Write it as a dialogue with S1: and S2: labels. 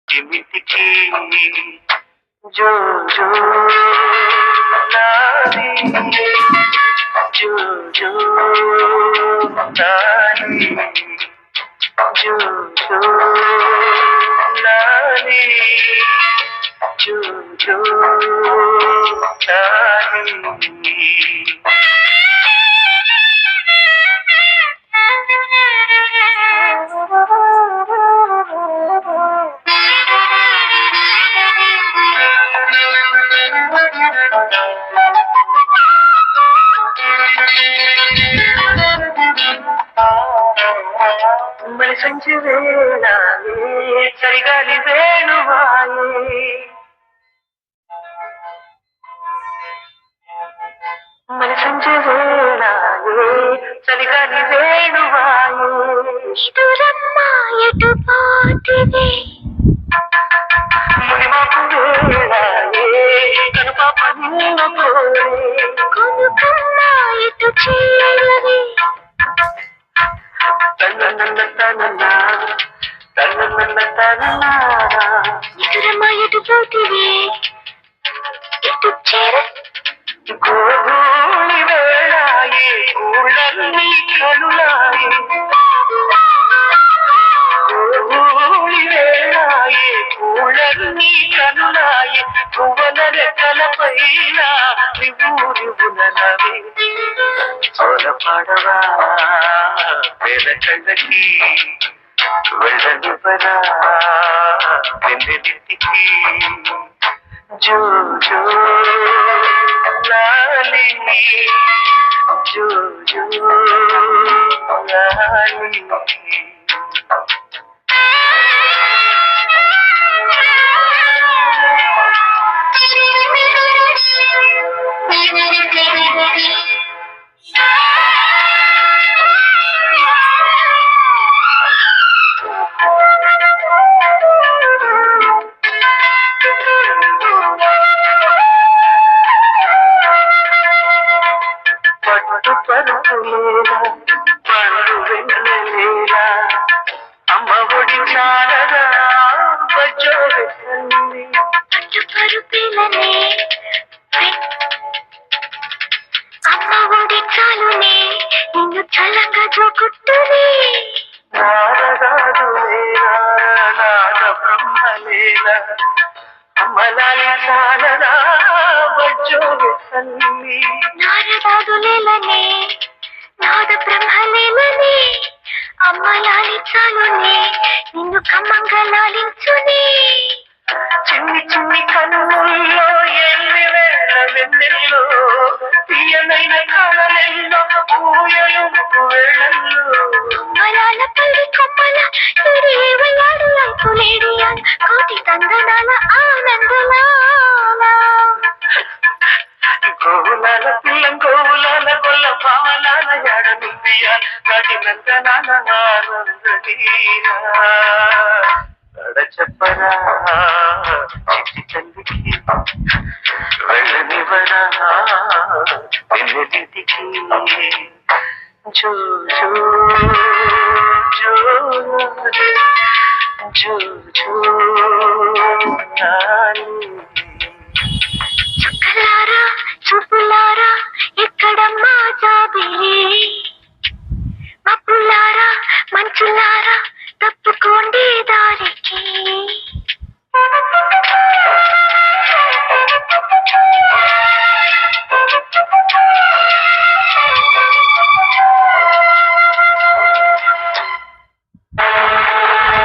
S1: చిమిటికి జో జో లాలి జో జో లాలి జో జో లాలి జో జో లాలి మరి సంచి వేళాలి సరిగాలి వేణువాయి మరి సంచి వేళాలి సరిగాలి వేణువాయి
S2: ఇటురమ్మ ఎటు పోతివే
S1: మునిమాపు వేళాలి కనుపాప నిన్ను కోరి
S2: కొనుకమ్మ ఎటు చేరవే ఇటురమ్మ ఎటు పోతివే ఎటు చేర
S1: గోధూళి వేళాయి కూళ్ళన్నీ కనులాయి గోధూళి వేళాయి కూళ్ళన్నీ కనులాయి పువ్వుల రెక్కల పైన నివ్వునవి చోరపడవా వేల కళ్ళకి వెళ్ళనివ్వరా వెన్నెలికి జో జో లాలి జో జో లాలి పట్టు పరుపులేలా పండు వెన్నెలేలా అమ్మ ఒడి చాలదా బజ్జో వెన్నెల్లి
S2: పట్టు పరుపిలనే అమ్మ ఒడి చాలునే నిన్ను చల్లంగా జోకుట్టునే
S1: నారదాదు లేలా నాద బ్రహ్మలేలా అమ్మలాలి చాలదా బజ్జో వెన్నెల్లి
S2: నారదాదులేలనే నాద బ్రహ్మలేలనే అమ్మలాలి చాలునే నిన్ను కమ్మంగా లాలించునే
S1: చిన్ని చిన్ని కన్నుల్లో ఎన్ని వేల వెన్నెల్లో తీయనైన కళలెల్లో ఊయలు వేళల్లో
S2: కొమ్మలాల పల్లి కొమ్మల ఇడేవయాడు లైపులేడియా కోటి తందనాల ఆనందలాల
S1: గోవులాల పిల్లం గోవులాల గొల్ల పావలాల ఎడ నుండియాల నటినంత నానందీరా చెప్పరా చిట్టి తల్లికి వెళ్ళనివరా వెన్నెలికి జో జో జో జో జో
S2: చుక్కలారా చూపులారా ఎక్కడమ్మా జాబిలి మబ్బులారా మంచులారా తప్పుకోండి దారికి